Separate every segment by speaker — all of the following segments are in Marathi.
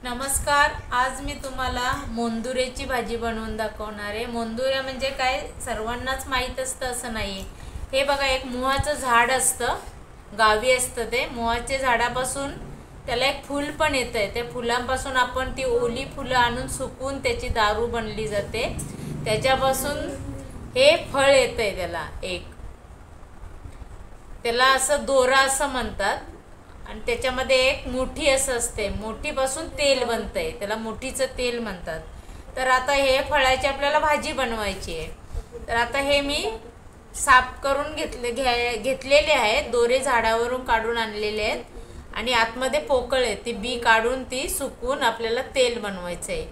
Speaker 1: नमस्कार। आज मी तुम्हाला मोंदुरेची भाजी बनवून दाखवणार आहे। मोंदुरे म्हणजे काय सर्वांनाच माहीत असतं असं नाही। हे बघा, एक मोहाचं झाड असतं, गावी असतं ते। मोहाच्या झाडापासून त्याला एक फूल पण येतं। त्या फुलांपासून आपण ती ओली फुलं आणून सुकवून त्याची दारू बनली जाते। त्याच्यापासून हे फळ येतंय, त्याला असं दोरा असं म्हणतात। आणि त्याच्यामध्ये एक मोठी असं असते, मोठीपासून तेल बनतंय, त्याला मोठीचं तेल म्हणतात। तर आता हे फळाची आपल्याला भाजी बनवायची आहे। तर आता हे मी साफ करून घेतलेले आहेत, दोरे झाडावरून काढून आणलेले आहेत आणि आतमध्ये पोकळ आहे, ती बी काढून ती सुकवून आपल्याला तेल बनवायचं आहे।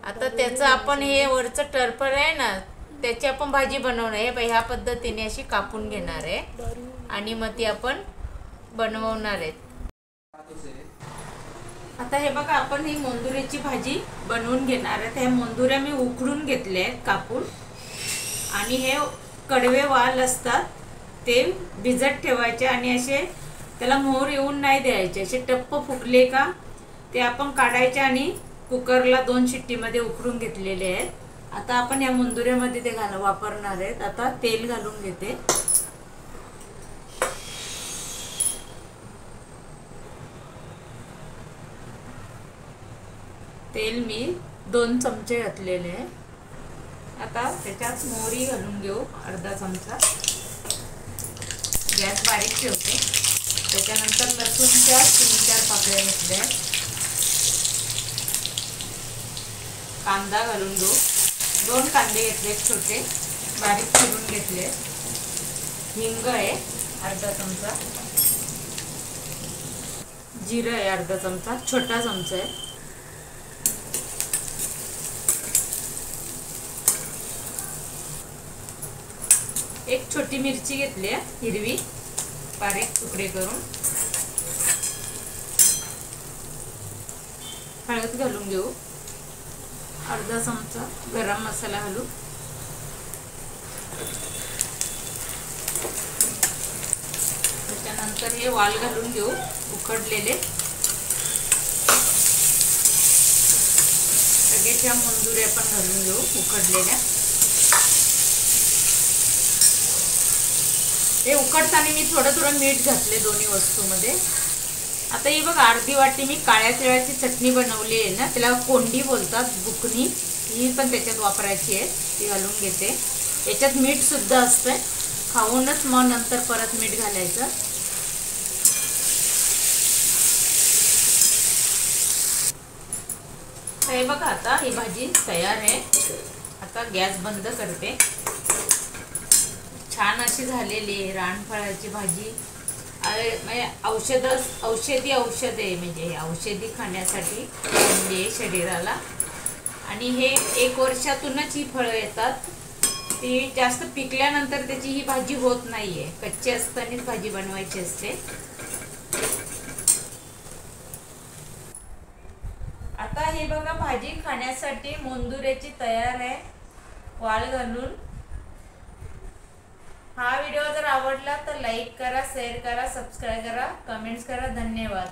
Speaker 1: आता त्याचं आपण हे वरचं टर्फल आहे ना, त्याची आपण भाजी बनवणार आहे। ह्या पद्धतीने अशी कापून घेणार आहे आणि मग ती आपण बनवणार आहे। आता हे बघा, आपण ही मोंदुरेची भाजी बनवून घेणार आहे। त्या मोंदुऱ्या मी उकडून घेतले आहेत कापून, आणि हे कडवे वाल असतात ते भिजत ठेवायचे आणि असे त्याला मोहर येऊन नाही द्यायचे। असे टप्प फुगले का ते आपण काढायचे आणि कुकरला 2 शिट्टीमध्ये उकडून घेतलेले आहेत। आता आपण या मोंदुऱ्यामध्ये ते वापरणार आहेत। आता तेल घालून घेते। तेल मी 2 चमचे घातलेले आहे। आता त्याच्यात मोहरी घालून घेऊ, अर्धा चमचा। गॅस बारीक ठेवते। त्याच्यानंतर लसूणच्या 3-4 पाकळ्या घेतल्या आहेत। कांदा घालून घेऊ, 2 कांदे घेतले छोटे, बारीक चिरून घेतले। हिंग आहे अर्धा चमचा, जिरं आहे अर्धा चमचा, छोटा चमचा आहे। एक छोटी मिरची घेतली आहे हिरवी, बारीक तुकडे करून। हळद घालून घेऊ, अर्धा चमचा गरम मसाला घालू। त्याच्यानंतर हे वाल घालून घेऊ उकडलेले। सगळ्याच्या मोंदुऱ्या पण घालून घेऊ उकडलेल्या। हे उकडताना मी थोडं मीठ घातले दोन्ही वस्तूमध्ये। आता ही बघा, अर्धी वाटी मी काळ्या तिळाची चटणी बनवली आहे ना, त्याला कोंडी बोलतात, बुकनी, ही पण त्याच्यात वापरायची आहे, ती घालून घेते। याच्यात मीठ सुद्धा असतंय, खाऊनच मग नंतर परत मीठ घालायचं। हे बघा, आता ही भाजी तयार आहे। आता गॅस बंद करते। छान अशी झालेली आहे रानफळाची भाजी। औषधी औषध आहे, म्हणजे औषधी खाण्यासाठी म्हणजे शरीराला। आणि हे 1 वर्षातूनच ही फळं येतात, ती जास्त पिकल्यानंतर त्याची ही भाजी होत नाहीये, कच्ची असतानाच भाजी बनवायची असते। आता हे बघा, भाजी खाण्यासाठी मोंदुऱ्याची तयार आहे, वाल घालून। हा व्हिडिओ जर आवडला तर लाईक करा, शेअर करा, सबस्क्राईब करा, कमेंट्स करा। धन्यवाद।